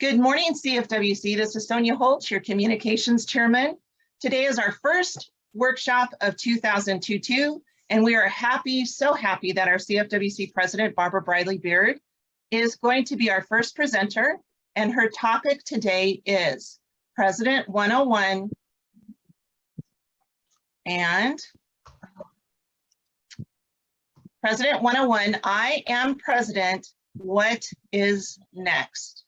Good morning, CFWC. This is Sonia Holtz, your communications chairman. Today is our first workshop of 2022, and we are happy, so happy that our CFWC president, Barbara Briley Beard, is going to be our first presenter, and her topic today is President 101 and President 101, I am president, what is next?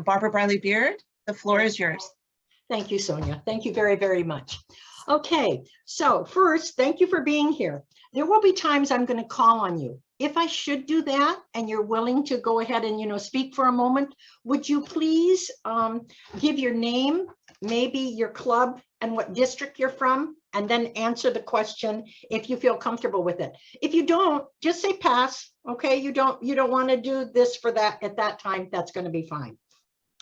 Barbara Briley Beard, the floor is yours. Thank you, Sonia. Thank you very, very much. Okay, so first, thank you for being here. There will be times I'm going to call on you. If I should do that and you're willing to go ahead and speak for a moment, would you please give your name, maybe your club and what district you're from, and then answer the question if you feel comfortable with it. If you don't, just say pass. Okay, you don't want to do this for that at that time, that's going to be fine.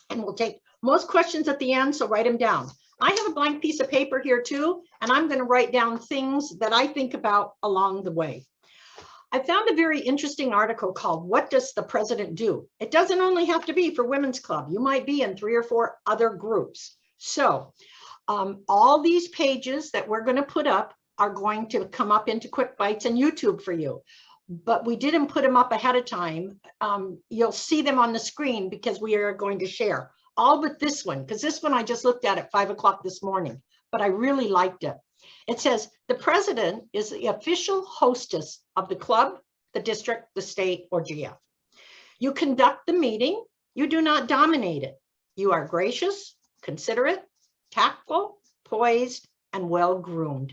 And we'll take most questions at the end, so write them down. I have a blank piece of paper here too, and I'm going to write down things that I think about along the way. I found a very interesting article called "What Does the President Do?" It doesn't only have to be for Women's Club. You might be in 3 or 4 other groups. So all these pages that we're going to put up are going to come up into Quick Bites and YouTube for you. But we didn't put them up ahead of time. You'll see them on the screen because we are going to share all but this one, because this one I just looked at 5 o'clock this morning, but I really liked it. It says, the president is the official hostess of the club, the district, the state, or GF. You conduct the meeting. You do not dominate it. You are gracious, considerate, tactful, poised, and well-groomed.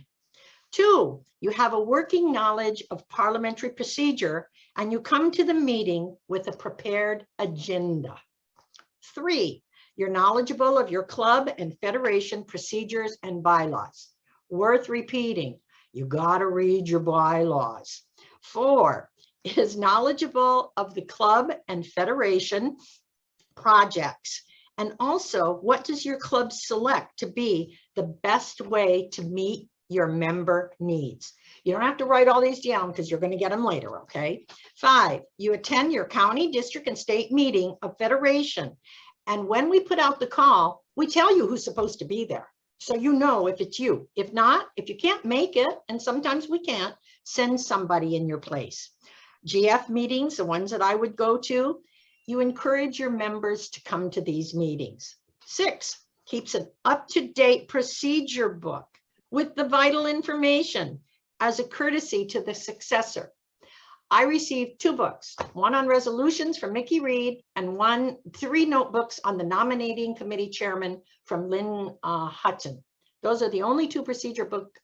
2, you have a working knowledge of parliamentary procedure, and you come to the meeting with a prepared agenda. 3, you're knowledgeable of your club and federation procedures and bylaws. Worth repeating, you gotta read your bylaws. 4, is knowledgeable of the club and federation projects. And also, what does your club select to be the best way to meet your member needs? You don't have to write all these down because you're going to get them later, okay? 5, you attend your county, district, and state meeting of federation. And when we put out the call, we tell you who's supposed to be there. So you know if it's you. If not, if you can't make it, and sometimes we can't, send somebody in your place. GF meetings, the ones that I would go to, you encourage your members to come to these meetings. 6, keeps an up-to-date procedure book with the vital information as a courtesy to the successor. I received 2 books, one on resolutions from Mickey Reed and 3 notebooks on the nominating committee chairman from Lynn Hutton. Those are the only 2 procedure books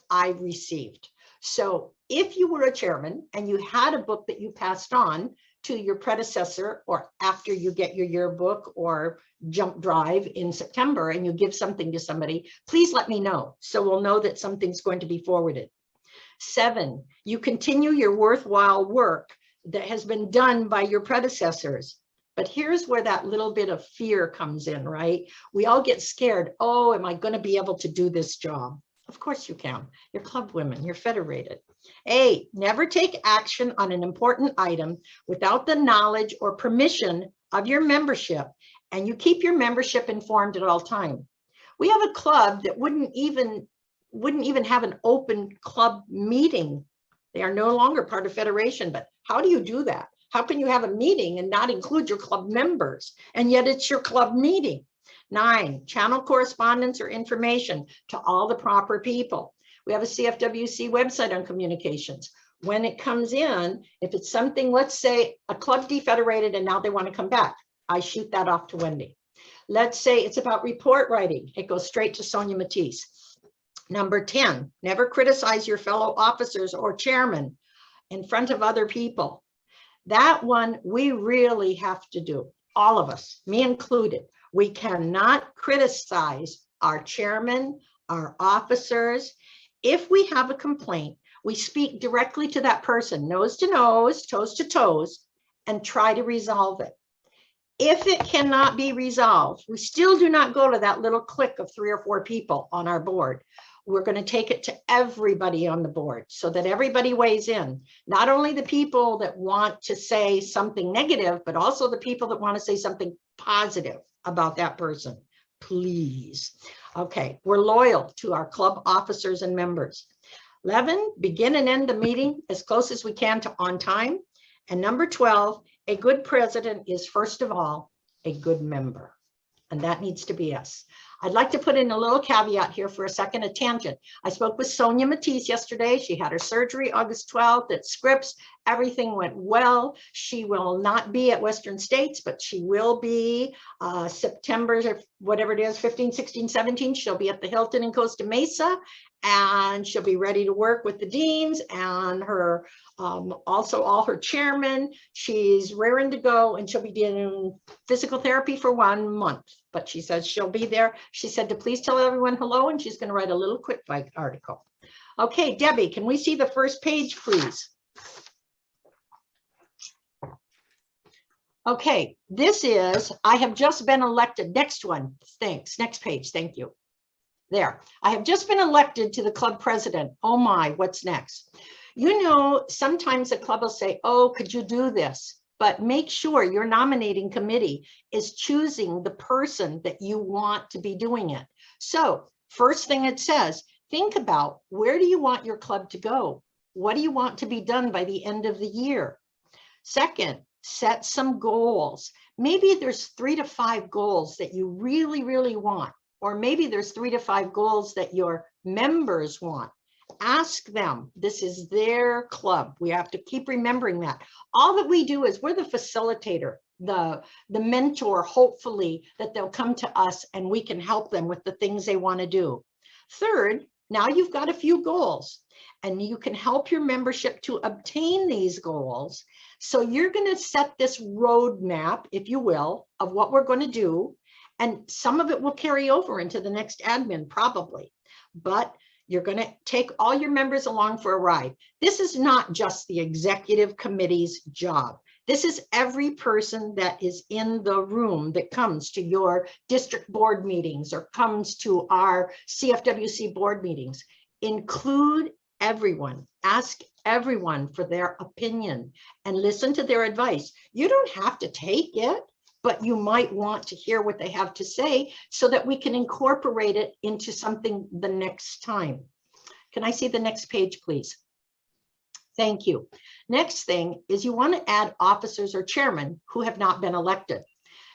I received. So if you were a chairman and you had a book that you passed on to your predecessor, or after you get your yearbook or jump drive in September and you give something to somebody, please let me know so we'll know that something's going to be forwarded. 7, you continue your worthwhile work that has been done by your predecessors. But here's where that little bit of fear comes in, right? We all get scared. Oh, am I going to be able to do this job? Of course you can. You're club women, you're federated. 8, never take action on an important item without the knowledge or permission of your membership, and you keep your membership informed at all times. We have a club that wouldn't even have an open club meeting. They are no longer part of federation, but how do you do that? How can you have a meeting and not include your club members, and yet it's your club meeting? 9, channel correspondence or information to all the proper people. We have a CFWC website on communications. When it comes in, if it's something, let's say a club defederated and now they want to come back, I shoot that off to Wendy. Let's say it's about report writing. It goes straight to Sonia Matisse. Number 10, never criticize your fellow officers or chairman in front of other people. That one we really have to do, all of us, me included. We cannot criticize our chairman, our officers. If we have a complaint, we speak directly to that person, nose to nose, toes to toes, and try to resolve it. If it cannot be resolved, we still do not go to that little clique of 3 or 4 people on our board. we're going to take it to everybody on the board so that everybody weighs in, not only the people that want to say something negative, but also the people that want to say something positive about that person. Please. Okay, we're loyal to our club officers and members. 11, begin and end the meeting as close as we can to on time. And number 12, a good president is first of all a good member. And that needs to be us. I'd like to put in a little caveat here for a second, a tangent. I spoke with Sonia Matisse yesterday. She had her surgery August 12th at Scripps. Everything went well. She will not be at Western States, but she will be September, whatever it is, 15, 16, 17. She'll be at the Hilton in Costa Mesa, and she'll be ready to work with the deans and her also all her chairmen. She's raring to go, and she'll be doing physical therapy for 1 month, but she says she'll be there. She said to please tell everyone hello, and she's going to write a little quick bite article. Okay, Debbie, can we see the first page, please? Okay, this is, I have just been elected. Next one, thanks. Next page, thank you. There, I have just been elected to the club president. Oh my, what's next? You know, sometimes the club will say, oh, could you do this? But make sure your nominating committee is choosing the person that you want to be doing it. So first thing it says, think about where do you want your club to go? What do you want to be done by the end of the year? Second, set some goals. Maybe there's 3 to 5 goals that you really, really want. Or maybe there's 3 to 5 goals that your members want. Ask them. This is their club. We have to keep remembering that. All that we do is we're the facilitator, the mentor, hopefully, that they'll come to us and we can help them with the things they want to do. Third, now you've got a few goals and you can help your membership to obtain these goals. So you're going to set this roadmap, if you will, of what we're going to do. And some of it will carry over into the next admin, probably. But you're going to take all your members along for a ride. This is not just the executive committee's job. This is every person that is in the room that comes to your district board meetings or comes to our CFWC board meetings. Include everyone. Ask everyone for their opinion and listen to their advice. You don't have to take it, but you might want to hear what they have to say so that we can incorporate it into something the next time. Can I see the next page, please? Thank you. Next thing is you want to add officers or chairmen who have not been elected.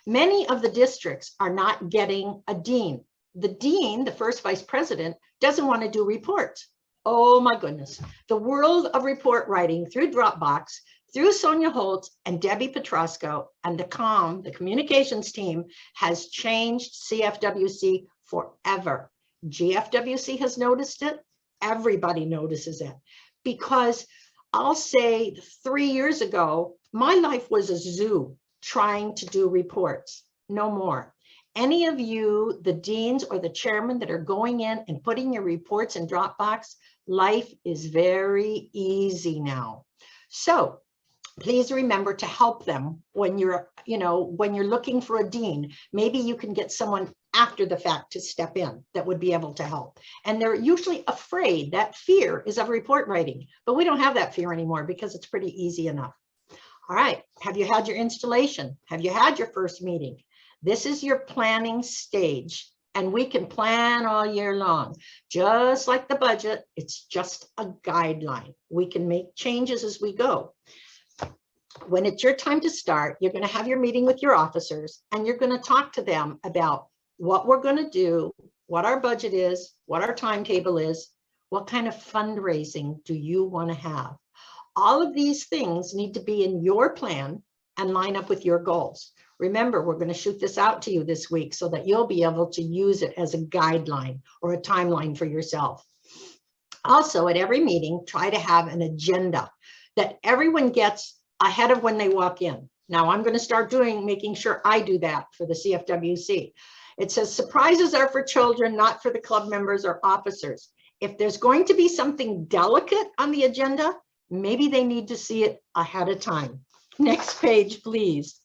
Many of the districts are not getting a dean. The dean, the first vice president, doesn't want to do reports. Oh my goodness. The world of report writing through Dropbox, through Sonia Holtz and Debbie Petrosco and the communications team has changed CFWC forever. GFWC has noticed it. Everybody notices it because I'll say 3 years ago, my life was a zoo trying to do reports. No more. Any of you, the deans or the chairman that are going in and putting your reports in Dropbox, life is very easy now. So please remember to help them when you're, when you're looking for a dean. Maybe you can get someone after the fact to step in that would be able to help. And they're usually afraid. That fear is of report writing, but we don't have that fear anymore because it's pretty easy enough. All right, have you had your installation? Have you had your first meeting? This is your planning stage, and we can plan all year long. Just like the budget, it's just a guideline. We can make changes as we go. When it's your time to start, you're going to have your meeting with your officers and you're going to talk to them about what we're going to do, what our budget is, what our timetable is, what kind of fundraising do you want to have. All of these things need to be in your plan and line up with your goals. Remember, we're going to shoot this out to you this week so that you'll be able to use it as a guideline or a timeline for yourself. Also, at every meeting, try to have an agenda that everyone gets ahead of when they walk in. Now I'm going to start making sure I do that for the CFWC. It says surprises are for children, not for the club members or officers. If there's going to be something delicate on the agenda, maybe they need to see it ahead of time. Next page, please.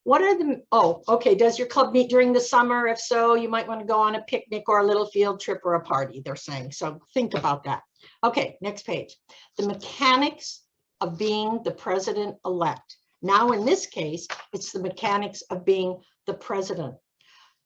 What are the, oh, okay, does your club meet during the summer? If so, you might want to go on a picnic or a little field trip or a party, they're saying. So think about that. Okay, next page. The mechanics of being the president-elect. Now, in this case, it's the mechanics of being the president.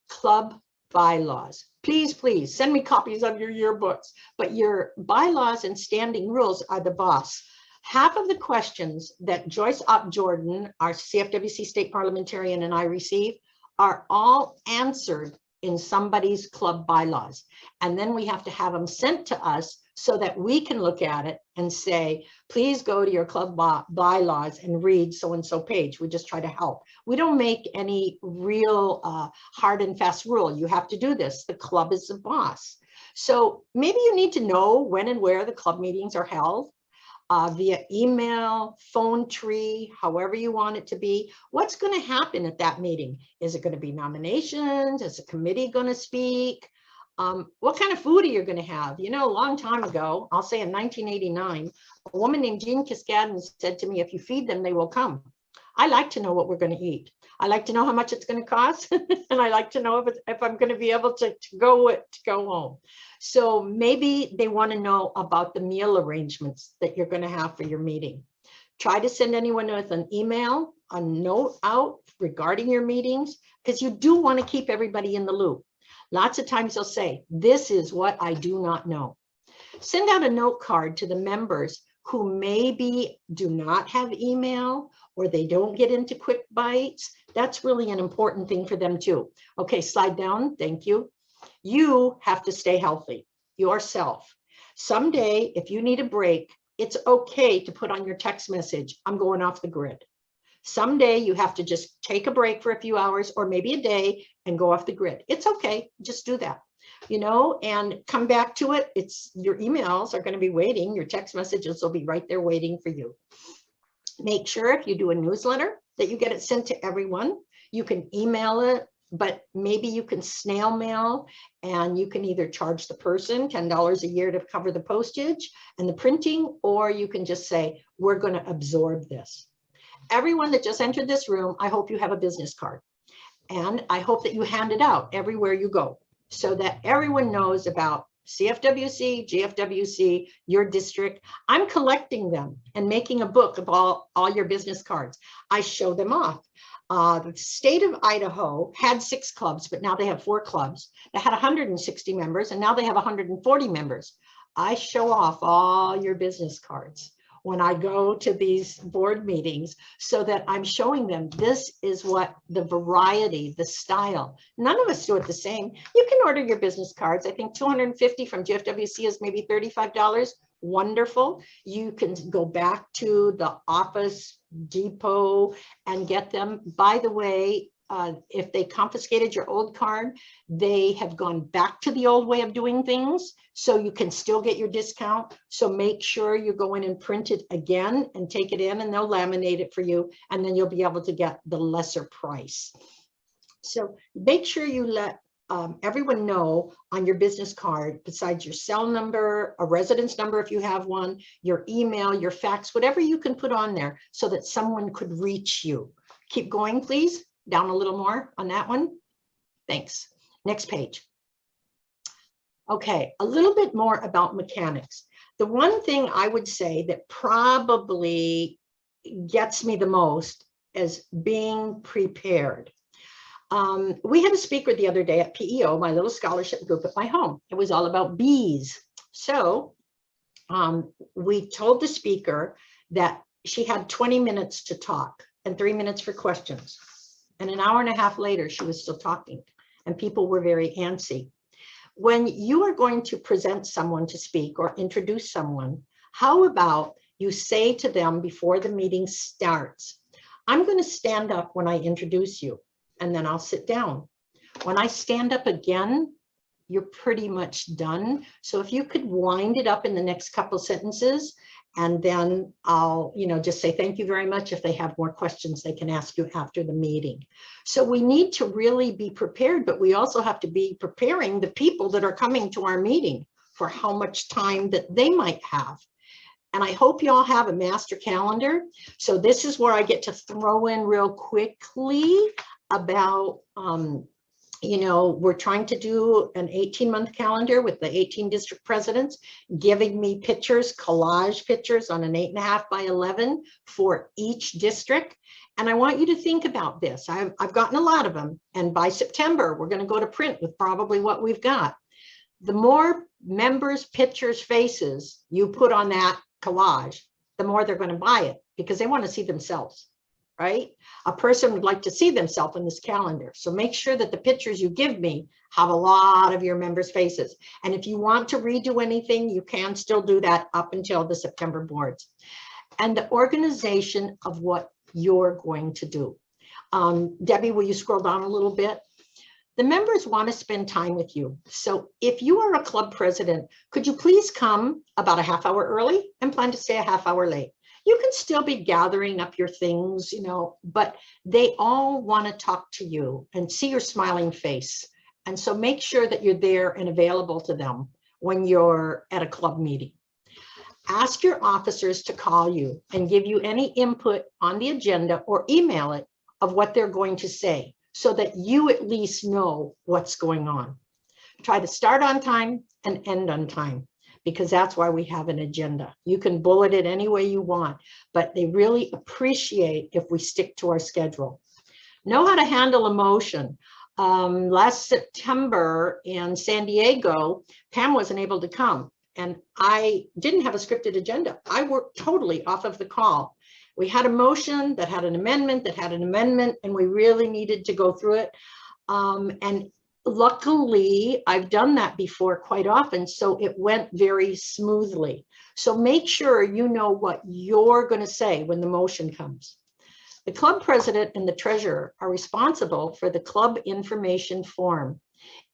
Club bylaws. Please, please send me copies of your yearbooks, but your bylaws and standing rules are the boss. Half of the questions that Joyce Opp Jordan, our CFWC state parliamentarian, and I receive are all answered in somebody's club bylaws. And then we have to have them sent to us so that we can look at it and say, please go to your club bylaws and read so-and-so page. We just try to help. We don't make any real hard and fast rule. You have to do this. The club is the boss. So maybe you need to know when and where the club meetings are held. Via email, phone tree, however you want it to be. What's going to happen at that meeting? Is it going to be nominations? Is the committee going to speak? What kind of food are you going to have? You know, a long time ago, I'll say in 1989, a woman named Jean Cascadden said to me, if you feed them, they will come. I like to know what we're going to eat. I like to know how much it's going to cost. And I like to know if I'm going to be able to go home. So maybe they want to know about the meal arrangements that you're going to have for your meeting. Try to send anyone with an email, a note out regarding your meetings, because you do want to keep everybody in the loop. Lots of times they'll say, this is what I do not know. Send out a note card to the members who maybe do not have email or they don't get into quick bites. That's really an important thing for them too. Okay, slide down, thank you. You have to stay healthy yourself. Someday, if you need a break, it's okay to put on your text message, I'm going off the grid. Someday you have to just take a break for a few hours or maybe a day and go off the grid. It's okay, just do that, you know, and come back to it. It's your emails are going to be waiting. Your text messages will be right there waiting for you. Make sure if you do a newsletter that you get it sent to everyone. You can email it, but maybe you can snail mail and you can either charge the person $10 a year to cover the postage and the printing, or you can just say, we're going to absorb this. Everyone that just entered this room, I hope you have a business card. And I hope that you hand it out everywhere you go so that everyone knows about CFWC, GFWC, your district. I'm collecting them and making a book of all your business cards. I show them off. The state of Idaho had 6 clubs, but now they have 4 clubs. They had 160 members, and now they have 140 members. I show off all your business cards when I go to these board meetings so that I'm showing them this is what the variety, the style. None of us do it the same. You can order your business cards. I think 250 from GFWC is maybe $35. Wonderful. You can go back to the Office Depot and get them. By the way, if they confiscated your old card, they have gone back to the old way of doing things, so you can still get your discount. So make sure you go in and print it again and take it in, and they'll laminate it for you, and then you'll be able to get the lesser price. So make sure you let everyone know on your business card, besides your cell number, a residence number if you have one, your email, your fax, whatever you can put on there so that someone could reach you. Keep going, please. Down a little more on that one. Thanks. Next page. Okay, a little bit more about mechanics. The one thing I would say that probably gets me the most is being prepared. We had a speaker the other day at PEO, my little scholarship group at my home. It was all about bees. So we told the speaker that she had 20 minutes to talk and 3 minutes for questions. And an hour and a half later, she was still talking, and people were very antsy. When you are going to present someone to speak or introduce someone, how about you say to them before the meeting starts, I'm going to stand up when I introduce you, and then I'll sit down. When I stand up again, you're pretty much done. So if you could wind it up in the next couple sentences, and then I'll, just say thank you very much. If they have more questions, they can ask you after the meeting. So we need to really be prepared, but we also have to be preparing the people that are coming to our meeting for how much time that they might have. And I hope you all have a master calendar. So this is where I get to throw in real quickly about, we're trying to do an 18-month calendar with the 18 district presidents, giving me pictures, collage pictures on an 8.5 by 11 for each district. And I want you to think about this. I've gotten a lot of them. And by September, we're going to go to print with probably what we've got. The more members, pictures, faces you put on that collage, the more they're going to buy it because they want to see themselves, right? A person would like to see themselves in this calendar. So make sure that the pictures you give me have a lot of your members' faces. And if you want to redo anything, you can still do that up until the September boards. And the organization of what you're going to do. Debbie, will you scroll down a little bit? The members want to spend time with you. So if you are a club president, could you please come about a half hour early and plan to stay a half hour late? You can still be gathering up your things, but they all want to talk to you and see your smiling face. And so make sure that you're there and available to them when you're at a club meeting. Ask your officers to call you and give you any input on the agenda or email it of what they're going to say, so that you at least know what's going on. Try to start on time and end on time, because that's why we have an agenda. You can bullet it any way you want, but they really appreciate if we stick to our schedule. Know how to handle emotion. Last September in San Diego, Pam wasn't able to come, and I didn't have a scripted agenda. I worked totally off of the call. We had a motion that had an amendment that had an amendment, and we really needed to go through it. And luckily, I've done that before quite often, so it went very smoothly. So make sure you know what you're going to say when the motion comes. The club president and the treasurer are responsible for the club information form.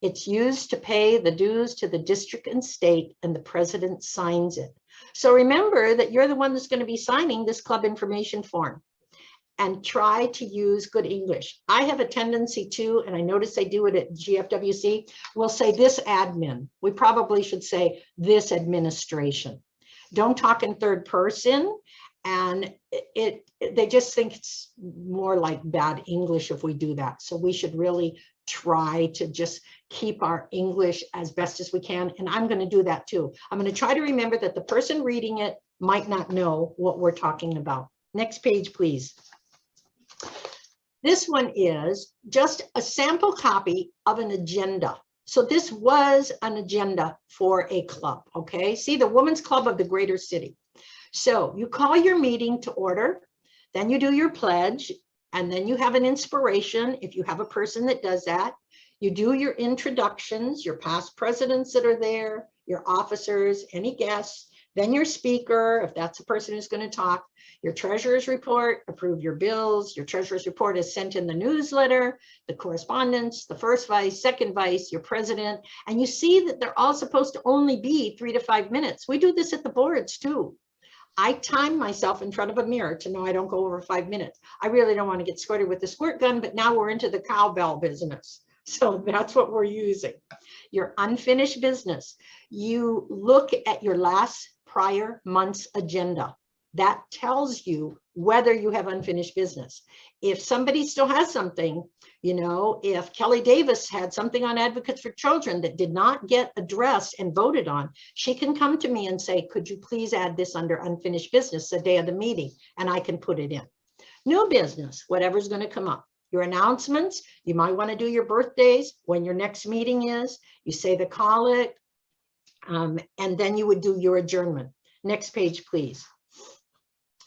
It's used to pay the dues to the district and state, and the president signs it. So remember that you're the one that's going to be signing this club information form, and try to use good English. I have a tendency to, and I notice they do it at GFWC, we'll say this admin. We probably should say this administration. Don't talk in third person, and they just think it's more like bad English if we do that. So we should really try to just keep our English as best as we can. And I'm going to do that too. I'm going to try to remember that the person reading it might not know what we're talking about. Next page, please. This one is just a sample copy of an agenda. So this was an agenda for a club, okay? See, the Women's Club of the Greater City. So you call your meeting to order, then you do your pledge, and then you have an inspiration if you have a person that does that. You do your introductions, your past presidents that are there, your officers, any guests, then your speaker, if that's the person who's going to talk, your treasurer's report, approve your bills. Your treasurer's report is sent in the newsletter, the correspondence, the first vice, second vice, your president, and you see that they're all supposed to only be 3 to 5 minutes. We do this at the boards too. I time myself in front of a mirror to know I don't go over 5 minutes. I really don't want to get squirted with the squirt gun, but now we're into the cowbell business. So that's what we're using. Your unfinished business. You look at your last prior month's agenda. That tells you whether you have unfinished business. If somebody still has something, if Kelly Davis had something on Advocates for Children that did not get addressed and voted on, she can come to me and say, could you please add this under unfinished business the day of the meeting? And I can put it in. New business, whatever's going to come up. Your announcements, you might want to do your birthdays, when your next meeting is, you say the collect, and then you would do your adjournment. Next page, please.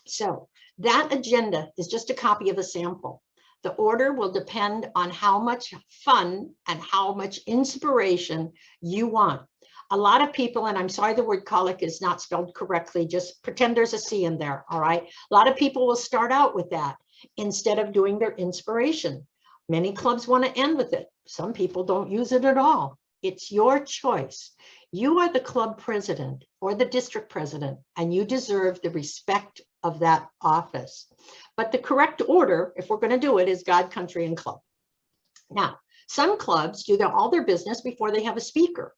So that agenda is just a copy of a sample. The order will depend on how much fun and how much inspiration you want. A lot of people, and I'm sorry the word colic is not spelled correctly, just pretend there's a C in there, all right? A lot of people will start out with that instead of doing their inspiration. Many clubs want to end with it. Some people don't use it at all. It's your choice. You are the club president or the district president, and you deserve the respect of that office. But the correct order, if we're going to do it, is God, country, and club. Now, some clubs do all their business before they have a speaker.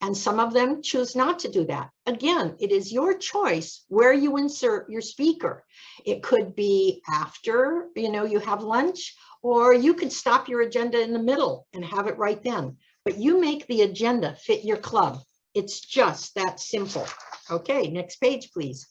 And some of them choose not to do that. Again, it is your choice where you insert your speaker. It could be after, you have lunch, or you could stop your agenda in the middle and have it right then. But you make the agenda fit your club. It's just that simple. Okay, next page, please.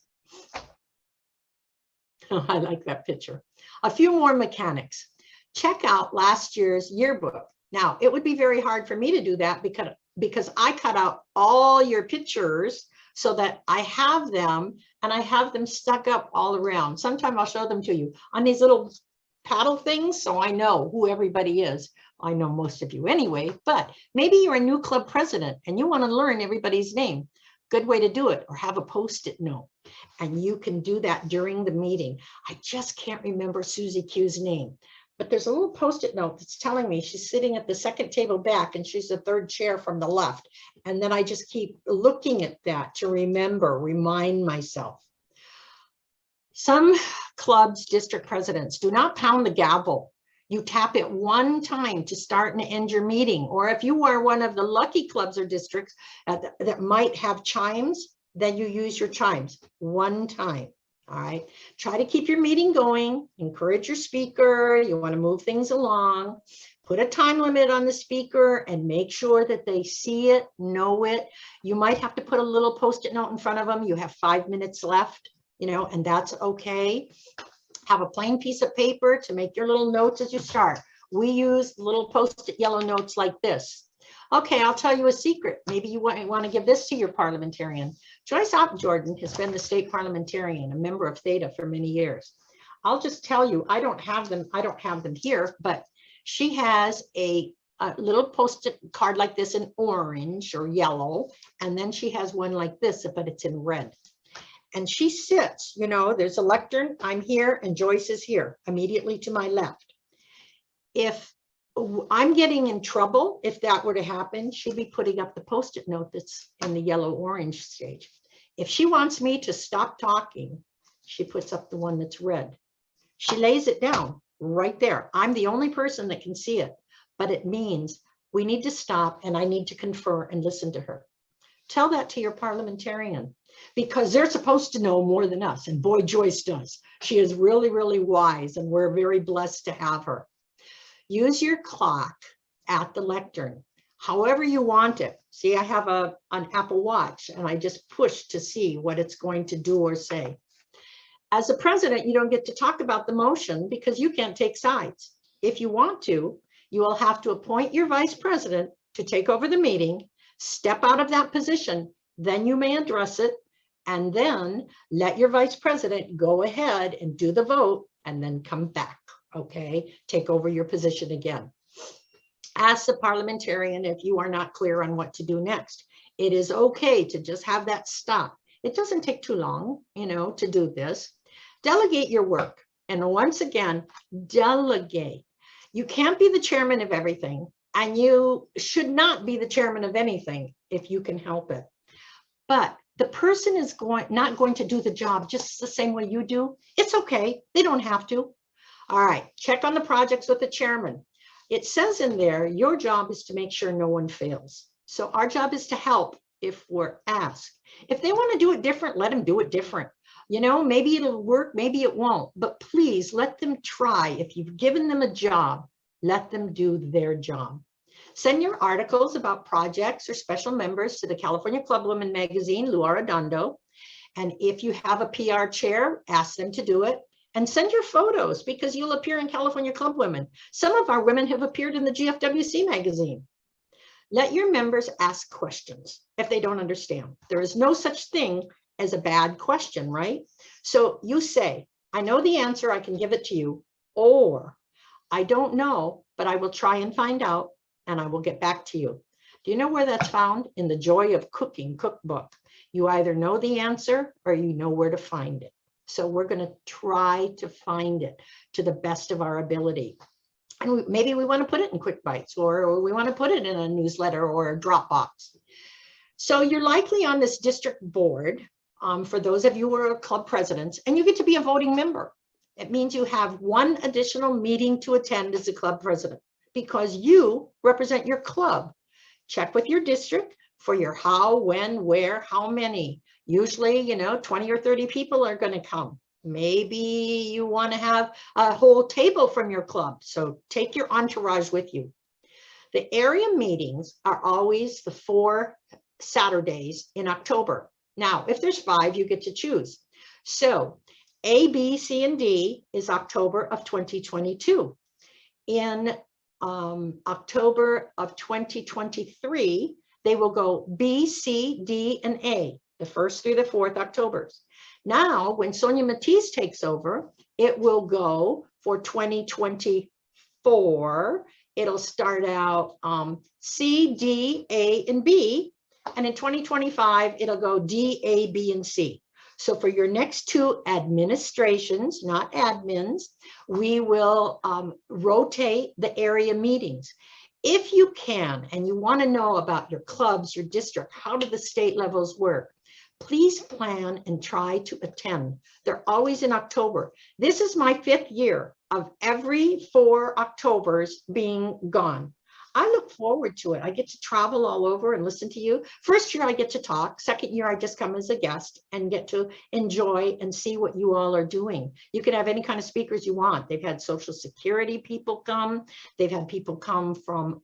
I like that picture. A few more mechanics. Check out last year's yearbook. Now, it would be very hard for me to do that because I cut out all your pictures so that I have them, and I have them stuck up all around. Sometime I'll show them to you on these little paddle things, so I know who everybody is. I know most of you anyway, but maybe you're a new club president and you want to learn everybody's name. Good way to do it, or have a Post-it note. And you can do that during the meeting. I just can't remember Susie Q's name, but there's a little Post-it note that's telling me she's sitting at the second table back and she's the third chair from the left. And then I just keep looking at that to remind myself. Some clubs, district presidents, do not pound the gavel. You tap it one time to start and end your meeting. Or if you are one of the lucky clubs or districts that might have chimes, then you use your chimes one time. All right. Try to keep your meeting going. Encourage your speaker. You want to move things along. Put a time limit on the speaker and make sure that they see it, know it. You might have to put a little Post-it note in front of them. You have 5 minutes left, and that's okay. Have a plain piece of paper to make your little notes as you start. We use little Post-it yellow notes like this. Okay, I'll tell you a secret. Maybe you want to give this to your parliamentarian. Joyce Jordan has been the state parliamentarian, a member of Theta for many years. I'll just tell you, I don't have them here, but she has a little Post-it card like this in orange or yellow, and then she has one like this, but it's in red. And she sits, there's a lectern, I'm here, and Joyce is here, immediately to my left. If I'm getting in trouble, if that were to happen, she'd be putting up the Post-it note that's in the yellow-orange stage. If she wants me to stop talking, she puts up the one that's red. She lays it down right there. I'm the only person that can see it, but it means we need to stop and I need to confer and listen to her. Tell that to your parliamentarian, because they're supposed to know more than us. And boy, Joyce does. She is really, really wise, and we're very blessed to have her. Use your clock at the lectern, however you want it. See, I have an Apple Watch, and I just push to see what it's going to do or say. As a president, you don't get to talk about the motion because you can't take sides. If you want to, you will have to appoint your vice president to take over the meeting, step out of that position, then you may address it, and then let your vice president go ahead and do the vote and then come back, okay? Take over your position again. Ask the parliamentarian if you are not clear on what to do next. It is okay to just have that stop. It doesn't take too long, to do this. Delegate your work. And once again, delegate. You can't be the chairman of everything, and you should not be the chairman of anything if you can help it. But the person is not going to do the job just the same way you do. It's okay. They don't have to. All right. Check on the projects with the chairman. It says in there, your job is to make sure no one fails. So our job is to help if we're asked. If they want to do it different, let them do it different. Maybe it'll work, maybe it won't, but please let them try. If you've given them a job, let them do their job. Send your articles about projects or special members to the California Club Women magazine, Lou Arredondo. And if you have a PR chair, ask them to do it. And send your photos, because you'll appear in California Club Women. Some of our women have appeared in the CFWC magazine. Let your members ask questions if they don't understand. There is no such thing as a bad question, right? So you say, I know the answer, I can give it to you, or I don't know, but I will try and find out, and I will get back to you. Do you know where that's found? In the Joy of Cooking cookbook. You either know the answer or you know where to find it. So we're going to try to find it to the best of our ability. And maybe we want to put it in Quick Bites, or we want to put it in a newsletter or a Dropbox. So you're likely on this district board, for those of you who are club presidents, and you get to be a voting member. It means you have one additional meeting to attend as a club president, because you represent your club. Check with your district, for your how, when, where, how many. Usually, 20 or 30 people are going to come. Maybe you want to have a whole table from your club. So take your entourage with you. The area meetings are always the 4 Saturdays in October. Now, if there's 5, you get to choose. So A, B, C, and D is October of 2022. In October of 2023, they will go B, C, D, and A, the 1st through the 4th Octobers. Now, when Sonia Matisse takes over, it will go for 2024. It'll start out C, D, A, and B. And in 2025, it'll go D, A, B, and C. So for your next 2 administrations, not admins, we will rotate the area meetings. If you can, and you want to know about your clubs, your district, how do the state levels work? Please plan and try to attend. They're always in October. This is my 5th year of every 4 Octobers being gone. I look forward to it. I get to travel all over and listen to you. First year I get to talk. Second year I just come as a guest and get to enjoy and see what you all are doing. You can have any kind of speakers you want. They've had Social Security people come. They've had people come from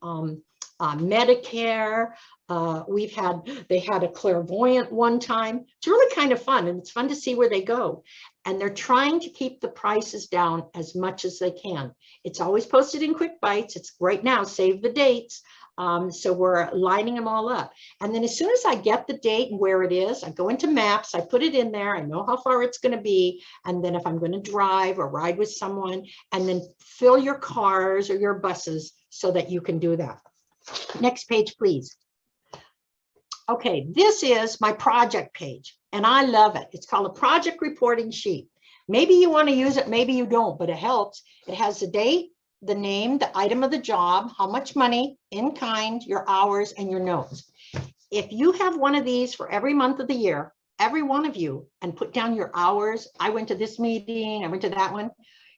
Medicare. They had a clairvoyant one time. It's really kind of fun, and it's fun to see where they go. And they're trying to keep the prices down as much as they can. It's always posted in quick bites. It's right now, save the dates. So we're lining them all up. And then as soon as I get the date and where it is, I go into maps, I put it in there, I know how far it's going to be. And then if I'm going to drive or ride with someone, and then fill your cars or your buses so that you can do that. Next page, please. Okay, this is my project page, and I love it. It's called a project reporting sheet. Maybe you want to use it, maybe you don't, but it helps. It has the date, the name, the item of the job, how much money, in kind, your hours, and your notes. If you have one of these for every month of the year, every one of you, and put down your hours, I went to this meeting, I went to that one.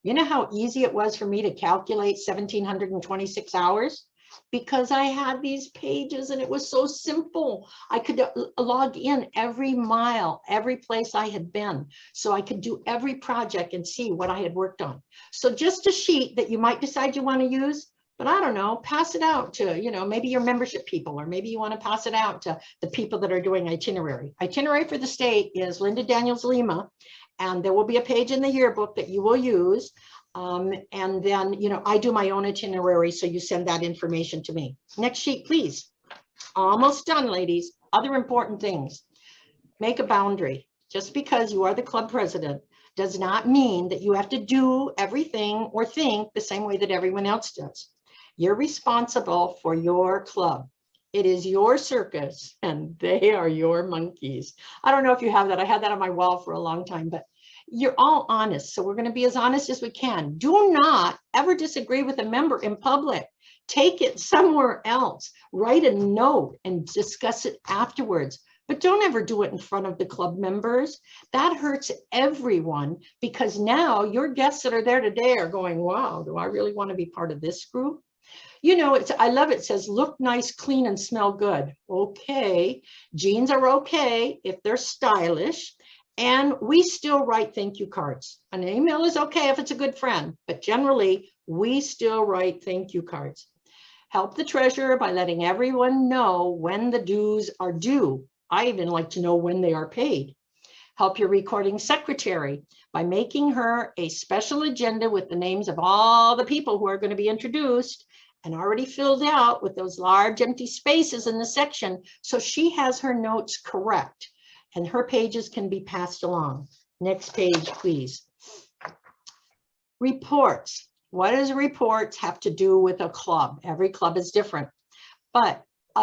You know how easy it was for me to calculate 1,726 hours? Because I had these pages and it was so simple. I could log in every mile, every place I had been. So I could do every project and see what I had worked on. So just a sheet that you might decide you want to use, but I don't know, pass it out to, maybe your membership people, or maybe you want to pass it out to the people that are doing itinerary. Itinerary for the state is Linda Daniels Lima, and there will be a page in the yearbook that you will use. And then, I do my own itinerary, so you send that information to me. Next sheet, please. Almost done, ladies. Other important things. Make a boundary. Just because you are the club president does not mean that you have to do everything or think the same way that everyone else does. You're responsible for your club. It is your circus, and they are your monkeys. I don't know if you have that. I had that on my wall for a long time, but you're all honest. So we're going to be as honest as we can. Do not ever disagree with a member in public. Take it somewhere else. Write a note and discuss it afterwards. But don't ever do it in front of the club members. That hurts everyone, because now your guests that are there today are going, wow, do I really want to be part of this group? I love it. It says, look nice, clean, and smell good. Okay. Jeans are okay if they're stylish. And we still write thank you cards. An email is okay if it's a good friend, but generally we still write thank you cards. Help the treasurer by letting everyone know when the dues are due. I even like to know when they are paid. Help your recording secretary by making her a special agenda with the names of all the people who are going to be introduced and already filled out with those large empty spaces in the section, so she has her notes correct. And her pages can be passed along. Next page, please. Reports. What does reports have to do with a club? Every club is different. But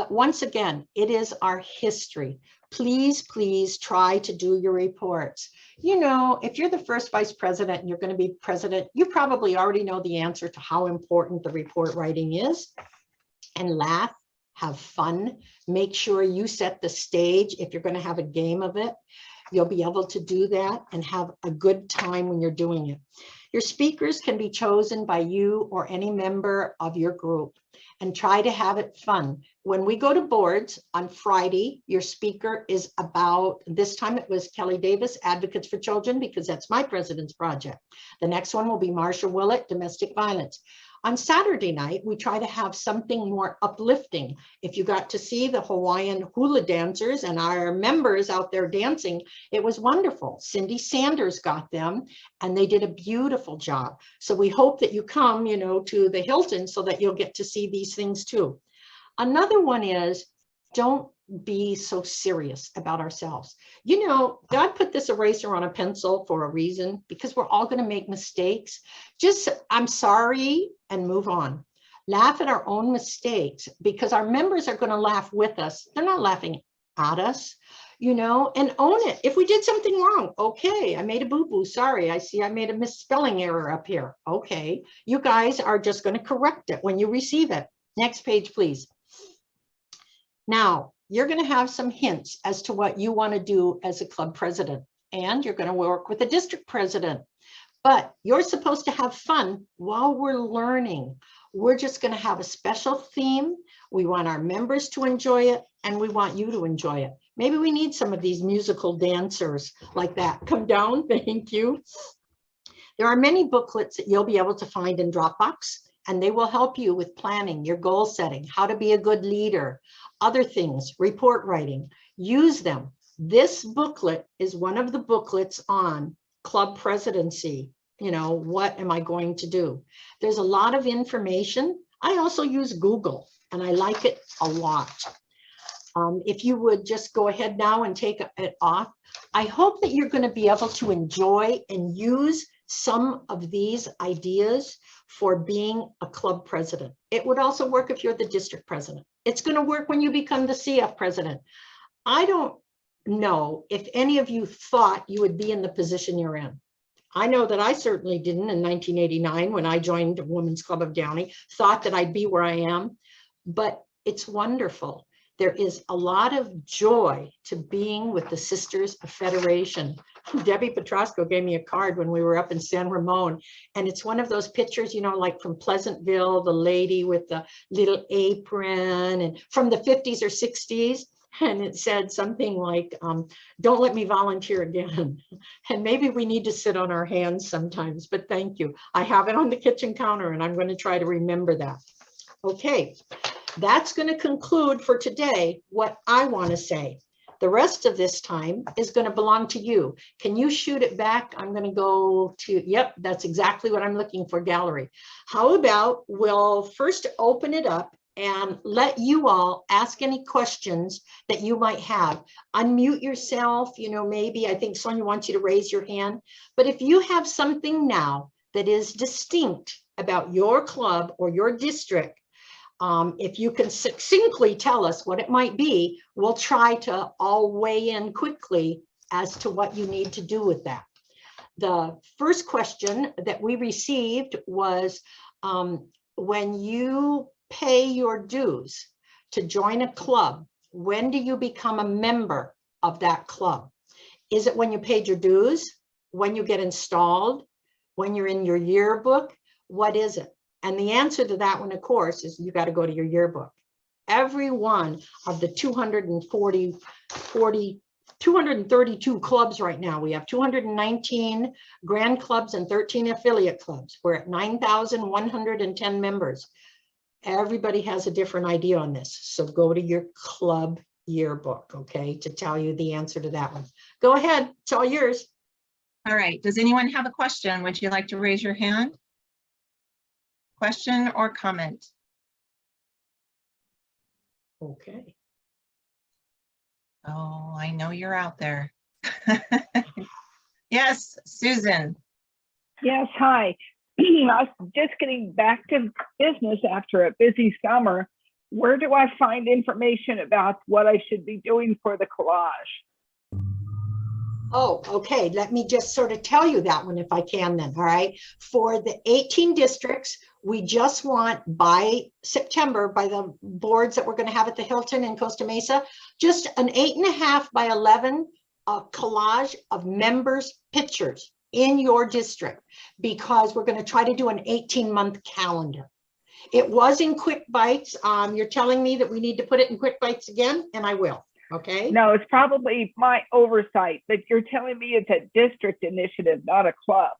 once again, it is our history. Please, please try to do your reports. If you're the first vice president and you're going to be president, you probably already know the answer to how important the report writing is. And laugh. Have fun. Make sure you set the stage. If you're going to have a game of it, you'll be able to do that and have a good time when you're doing it. Your speakers can be chosen by you or any member of your group, and try to have it fun. When we go to boards on Friday, your speaker is about, this time it was Kelly Davis, Advocates for Children, because that's my president's project. The next one will be Marsha Willett, Domestic Violence. On Saturday night, we try to have something more uplifting. If you got to see the Hawaiian hula dancers and our members out there dancing, it was wonderful. Cindy Sanders got them and they did a beautiful job. So we hope that you come, you know, to the Hilton so that you'll get to see these things too. Another one is, don't be so serious about ourselves. You know, God put this eraser on a pencil for a reason, because we're all going to make mistakes. Just, I'm sorry, and move on. Laugh at our own mistakes, because our members are going to laugh with us. They're not laughing at us, you know, and own it. If we did something wrong, okay, I made a boo-boo. Sorry, I see I made a misspelling error up here. Okay, you guys are just going to correct it when you receive it. Next page, please. Now, you're going to have some hints as to what you want to do as a club president, and you're going to work with a district president, but you're supposed to have fun while we're learning. We're just going to have a special theme. We want our members to enjoy it, and we want you to enjoy it. Maybe we need some of these musical dancers like that. Come down. Thank you. There are many booklets that you'll be able to find in Dropbox, and they will help you with planning, your goal setting, how to be a good leader, other things, report writing. Use them. This booklet is one of the booklets on club presidency. You know, what am I going to do? There's a lot of information. I also use Google, and I like it a lot. If you would just go ahead now and take it off. I hope that you're going to be able to enjoy and use some of these ideas for being a club president. It would also work if you're the district president. It's going to work when you become the CF president. I don't know if any of you thought you would be in the position you're in. I know that I certainly didn't in 1989 when I joined the Women's Club of Downey, thought that I'd be where I am, but it's wonderful. There is a lot of joy to being with the Sisters of Federation. Debbie Petrosco gave me a card when we were up in San Ramon, and it's one of those pictures, you know, like from Pleasantville, the lady with the little apron, and from the 50s or 60s. And it said something like, don't let me volunteer again. And maybe we need to sit on our hands sometimes, but thank you. I have it on the kitchen counter, and I'm going to try to remember that. Okay, that's going to conclude for today what I want to say. The rest of this time is going to belong to you. Can you shoot it back? I'm going to go to, yep, that's exactly what I'm looking for, gallery. How about we'll first open it up and let you all ask any questions that you might have. Unmute yourself, you know, maybe I think Sonia wants you to raise your hand. But if you have something now that is distinct about your club or your district, if you can succinctly tell us what it might be, we'll try to all weigh in quickly as to what you need to do with that. The first question that we received was, when you pay your dues to join a club, when do you become a member of that club? Is it when you paid your dues, when you get installed, when you're in your yearbook? What is it? And the answer to that one, of course, is you got to go to your yearbook. Every one of the 232 clubs right now, we have 219 grand clubs and 13 affiliate clubs. We're at 9,110 members. Everybody has a different idea on this. So go to your club yearbook, okay, to tell you the answer to that one. Go ahead, it's all yours. All right, does anyone have a question? Would you like to raise your hand? Question or comment? Okay. Oh, I know you're out there. Yes, Susan. Yes, hi. I was just getting back to business after a busy summer. Where do I find information about what I should be doing for the collage? Oh, okay. Let me just sort of tell you that one if I can then, all right? For the 18 districts, we just want by September, by the boards that we're going to have at the Hilton in Costa Mesa, just an 8.5 by 11 collage of members' pictures. in your district, because we're going to try to do an 18-month calendar. It was in quick bites. You're telling me that we need to put it in quick bites again, and I will. Okay. No, it's probably my oversight, but you're telling me it's a district initiative, not a club.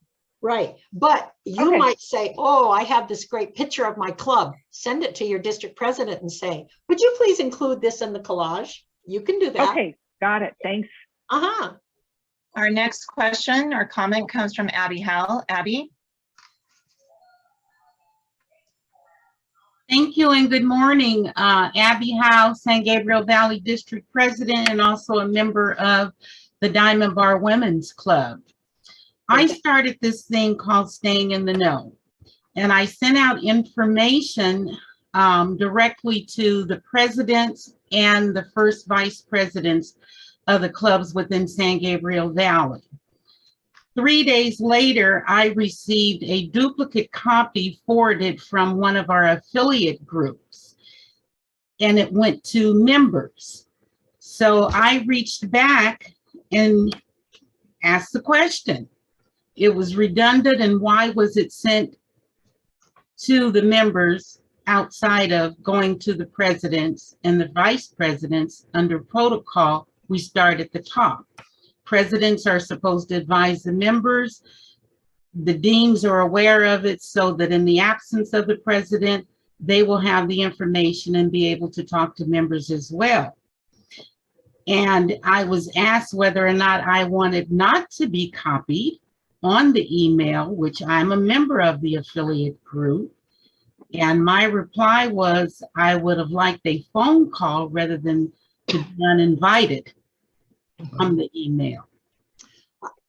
Right. But you Okay. might say, oh, I have this great picture of my club. Send it to your district president and say, would you please include this in the collage? You can do that. Okay, got it. Thanks. Uh-huh. Our next question or comment comes from Abby Howell. Abby? Thank you and good morning. Abby Howe, San Gabriel Valley District President and also a member of the Diamond Bar Women's Club. I started this thing called Staying in the Know, and I sent out information directly to the presidents and the first vice presidents of the clubs within San Gabriel Valley. 3 days later, I received a duplicate copy forwarded from one of our affiliate groups, and it went to members. So I reached back and asked the question. It was redundant, and why was it sent to the members outside of going to the presidents and the vice presidents? Under protocol, we start at the top. Presidents are supposed to advise the members. The deans are aware of it so that in the absence of the president, they will have the information and be able to talk to members as well. And I was asked whether or not I wanted not to be copied on the email, which I'm a member of the affiliate group. And my reply was, I would have liked a phone call rather than to be uninvited on the email.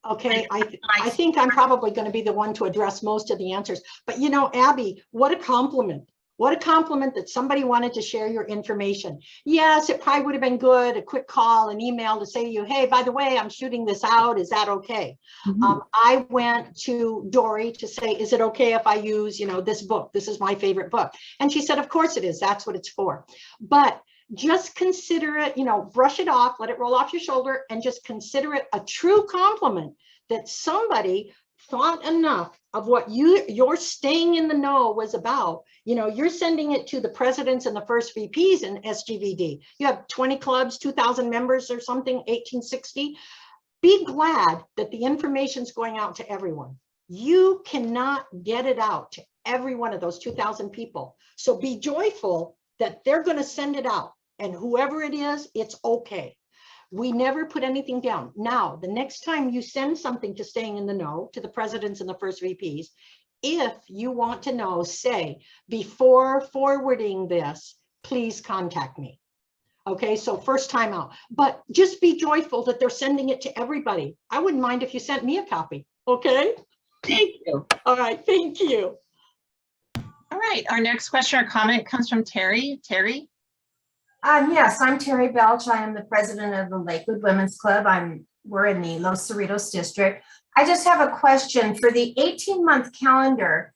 Okay, I think I'm probably going to be the one to address most of the answers. But you know, Abby, what a compliment. What a compliment that somebody wanted to share your information. Yes, it probably would have been good, a quick call, an email to say to you, hey, by the way, I'm shooting this out. Is that okay? Mhm. I went to Dory to say, is it okay if I use, you know, this book? This is my favorite book. And she said, of course it is. That's what it's for. But just consider it, you know, brush it off, let it roll off your shoulder, and just consider it a true compliment that somebody thought enough of what your staying in the know was about. You know, you're sending it to the presidents and the first VPs in SGVD. You have 20 clubs, 2,000 members or something, 1860. Be glad that the information's going out to everyone. You cannot get it out to every one of those 2,000 people. So be joyful that they're going to send it out, and whoever it is, it's okay. We never put anything down. Now, the next time you send something to Staying in the Know to the presidents and the first VPs, if you want to know, say, before forwarding this, please contact me. Okay, so first time out, but just be joyful that they're sending it to everybody. I wouldn't mind if you sent me a copy. Okay. Thank you. All right, thank you. All right, our next question or comment comes from Terry. Terry? Yes, I'm Terry Belch. I am the president of the Lakewood Women's Club. We're in the Los Cerritos district. I just have a question for the 18-month calendar.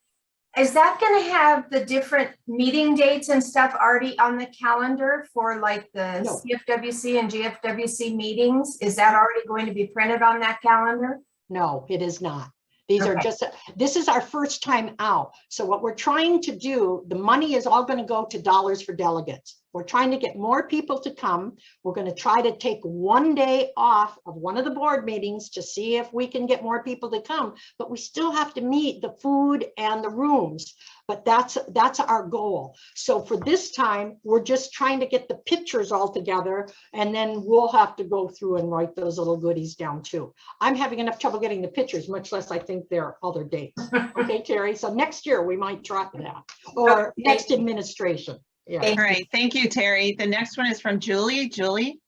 Is that going to have the different meeting dates and stuff already on the calendar for like the No. CFWC and GFWC meetings? Is that already going to be printed on that calendar? No, it is not. These are Okay. just, this is our first time out. So what we're trying to do, the money is all going to go to Dollars for Delegates. We're trying to get more people to come. We're going to try to take one day off of one of the board meetings to see if we can get more people to come, but we still have to meet the food and the rooms. But that's our goal. So for this time, we're just trying to get the pictures all together, and then we'll have to go through and write those little goodies down too. I'm having enough trouble getting the pictures, much less I think they're other dates. Okay, Terry, so next year we might try that, or next administration. Yeah. All right, thank you, Terry. The next one is from Julie. Julie?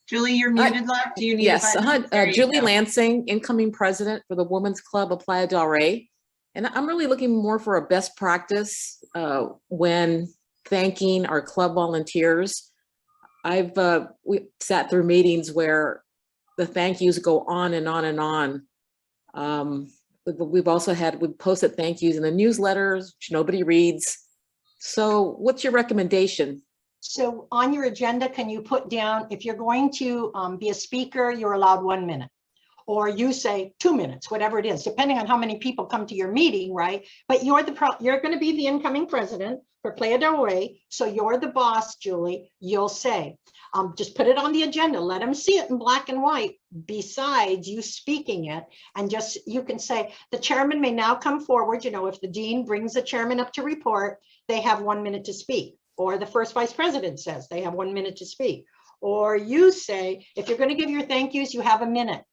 Julie, you're muted, love. Do you need Yes, a button? There you Julie go. Lansing, incoming president for the Women's Club of Playa del Rey. And I'm really looking more for a best practice when thanking our club volunteers. We sat through meetings where the thank yous go on and on and on. We've posted thank yous in the newsletters, which nobody reads. So what's your recommendation So on your agenda, can you put down, if you're going to be a speaker, you're allowed 1 minute. Or you say 2 minutes, whatever it is, depending on how many people come to your meeting, right? But you're going to be the incoming president for Playa del Rey. So you're the boss, Julie. You'll say, just put it on the agenda. Let them see it in black and white besides you speaking it. And just, you can say, the chairman may now come forward. You know, if the dean brings the chairman up to report, they have 1 minute to speak. Or the first vice president says they have 1 minute to speak. Or you say, if you're going to give your thank yous, you have a minute.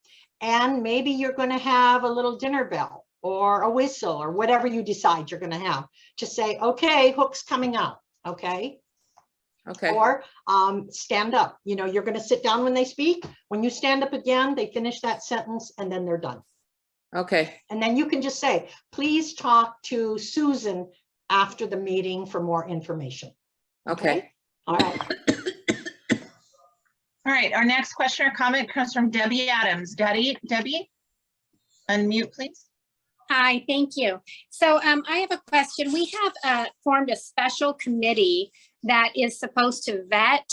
And maybe you're going to have a little dinner bell or a whistle or whatever you decide you're going to have to say, okay, Hook's coming out. Okay. Okay. Or stand up. You know, you're going to sit down when they speak. When you stand up again, they finish that sentence and then they're done. Okay. And then you can just say, please talk to Susan after the meeting for more information. Okay. All right. All right, our next question or comment comes from Debbie Adams. Debbie, unmute, please. Hi, thank you. So I have a question. We have formed a special committee that is supposed to vet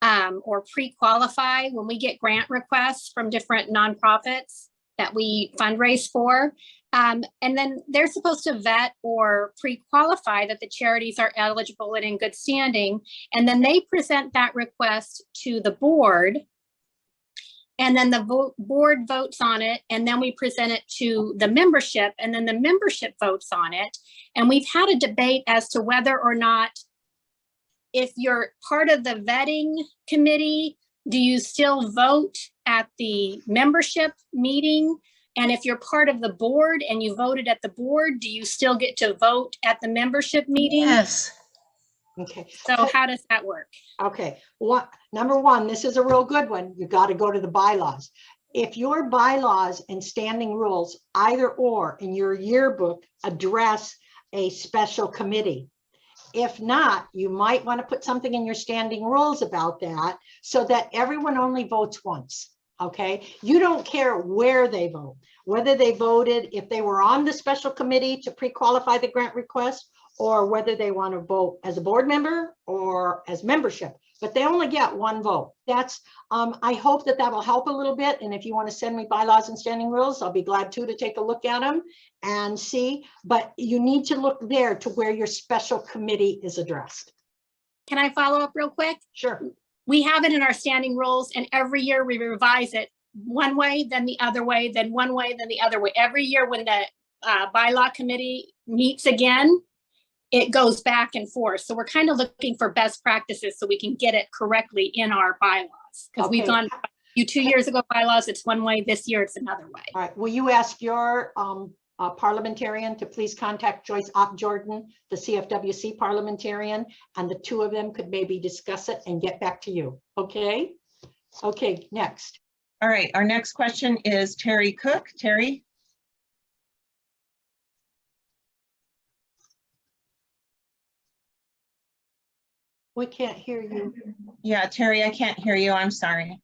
or pre-qualify when we get grant requests from different nonprofits that we fundraise for. And then they're supposed to vet or pre-qualify that the charities are eligible and in good standing. And then they present that request to the board. And then the board votes on it. And then we present it to the membership. And then the membership votes on it. And we've had a debate as to whether or not, if you're part of the vetting committee, do you still vote at the membership meeting? And if you're part of the board and you voted at the board, do you still get to vote at the membership meeting? Yes. Okay. So how does that work? Okay. Number one, this is a real good one. You got to go to the bylaws. If your bylaws and standing rules, either or in your yearbook, address a special committee. If not, you might want to put something in your standing rules about that so that everyone only votes once. Okay, you don't care where they vote, whether they voted, if they were on the special committee to pre-qualify the grant request, or whether they want to vote as a board member or as membership, but they only get one vote. That's, I hope that will help a little bit. And if you want to send me bylaws and standing rules, I'll be glad to take a look at them and see, but you need to look there to where your special committee is addressed. Can I follow up real quick? Sure. We have it in our standing rules, and every year we revise it one way, then the other way, then one way, then the other way. Every year when the bylaw committee meets again, it goes back and forth. So we're kind of looking for best practices so we can get it correctly in our bylaws. Because we've gone, 2 years ago bylaws, it's one way, this year it's another way. All right, will you ask your parliamentarian to please contact Joyce Jordan, the CFWC parliamentarian, and the two of them could maybe discuss it and get back to you. Okay. Okay, next. All right, our next question is Terry Cook. Terry. We can't hear you. Yeah, Terry, I can't hear you. I'm sorry.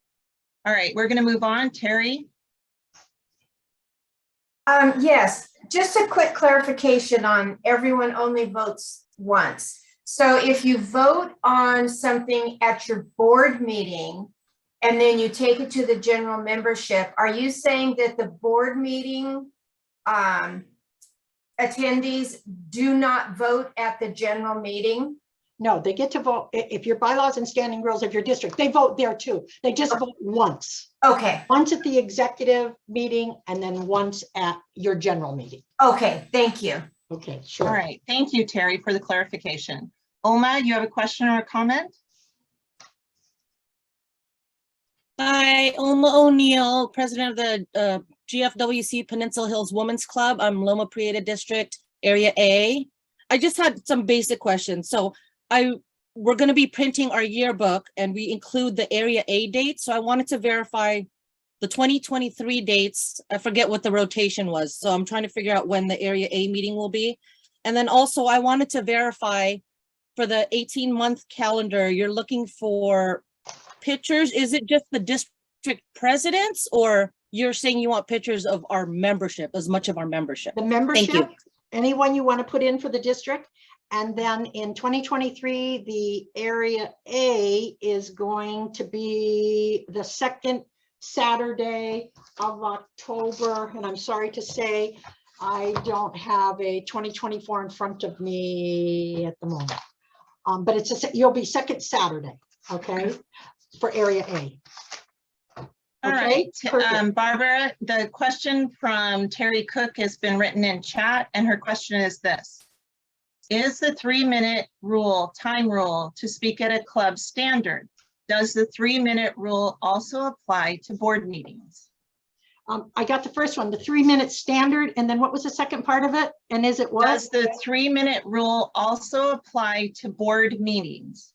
All right, we're going to move on. Terry. Yes, just a quick clarification on everyone only votes once. So if you vote on something at your board meeting and then you take it to the general membership, are you saying that the board meeting attendees do not vote at the general meeting? No, they get to vote. If your bylaws and standing rules of your district, they vote there too. They just vote once. Okay. Once at the executive meeting and then once at your general meeting. Okay, thank you. Okay, sure. All right, thank you, Terry, for the clarification. Oma, you have a question or a comment? Hi, Oma O'Neill, president of the GFWC Peninsula Hills Women's Club. I'm Loma Prieta District, Area A. I just had some basic questions. So we're going to be printing our yearbook and we include the Area A dates. So I wanted to verify the 2023 dates. I forget what the rotation was. So I'm trying to figure out when the Area A meeting will be. And then also I wanted to verify for the 18-month calendar, you're looking for pictures. Is it just the district presidents, or you're saying you want pictures of our membership, as much of our membership? The membership, Thank you. anyone you want to put in for the district, And then in 2023, the area A is going to be the second Saturday of October. And I'm sorry to say, I don't have a 2024 in front of me at the moment. But you'll be second Saturday, okay, for area A. All Okay, right, perfect. Barbara, the question from Terry Cook has been written in chat, and her question is this. Is the 3-minute rule, time rule, to speak at a club standard? Does the 3-minute rule also apply to board meetings? I got the first one, the 3-minute standard, and then what was the second part of it? And is it what? Does the 3-minute rule also apply to board meetings?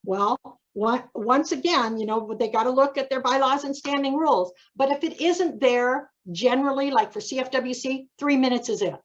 Well, once again, you know, they got to look at their bylaws and standing rules. But if it isn't there, generally, like for CFWC, 3 minutes is it.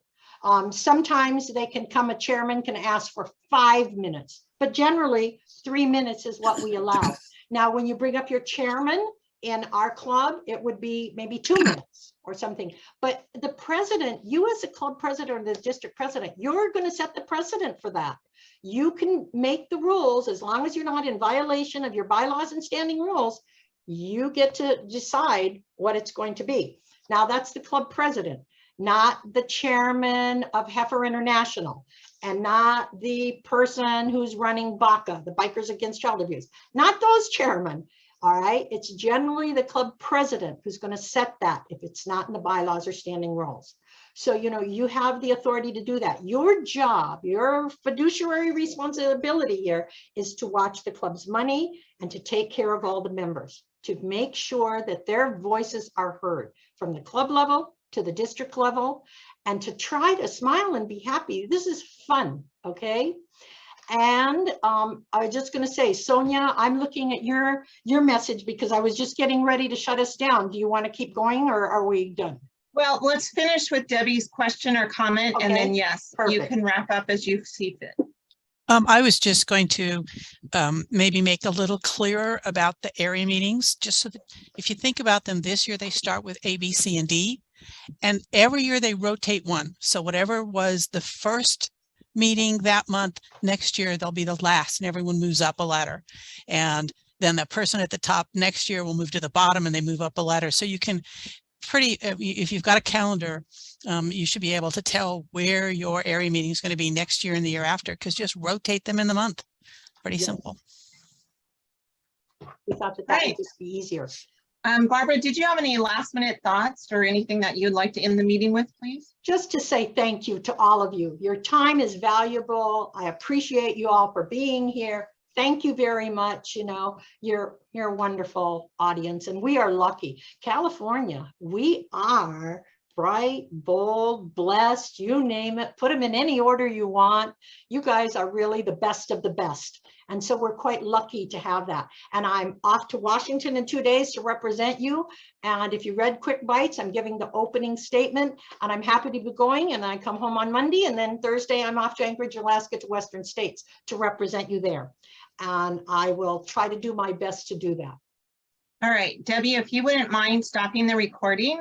Sometimes a chairman can ask for 5 minutes, but generally 3 minutes is what we allow. Now, when you bring up your chairman in our club, it would be maybe 2 minutes or something. But the president, you as a club president or the district president, you're going to set the precedent for that. You can make the rules as long as you're not in violation of your bylaws and standing rules. You get to decide what it's going to be. Now, that's the club president, not the chairman of Heifer International, and not the person who's running BACA, the Bikers Against Child Abuse, not those chairmen. All right, it's generally the club president who's going to set that if it's not in the bylaws or standing rules. So, you know, you have the authority to do that. Your job, your fiduciary responsibility here is to watch the club's money and to take care of all the members, to make sure that their voices are heard from the club level to the district level, and to try to smile and be happy. This is fun, okay? And I was just going to say, Sonia, I'm looking at your message because I was just getting ready to shut us down. Do you want to keep going or are we done? Well, let's finish with Debbie's question or comment, and then yes, you perfect. can wrap up as you see fit. I was just going to maybe make a little clearer about the area meetings, just so that if you think about them this year, they start with A, B, C, and D, and every year they rotate one. So whatever was the first meeting that month, next year they'll be the last, and everyone moves up a ladder. And then the person at the top next year will move to the bottom and they move up a ladder. So you can if you've got a calendar, you should be able to tell where your area meeting is going to be next year and the year after, because just rotate them in the month. Pretty simple. We thought that would just be easier. Barbara, did you have any last minute thoughts or anything that you'd like to end the meeting with, please? Just to say thank you to all of you. Your time is valuable. I appreciate you all for being here. Thank you very much. You know, you're a wonderful audience, and we are lucky. California, we are bright, bold, blessed, you name it. Put them in any order you want. You guys are really the best of the best. And so we're quite lucky to have that. And I'm off to Washington in 2 days to represent you. And if you read Quick Bites, I'm giving the opening statement, and I'm happy to be going. And I come home on Monday, and then Thursday I'm off to Anchorage, Alaska to Western States to represent you there. And I will try to do my best to do that. All right, Debbie, if you wouldn't mind stopping the recording.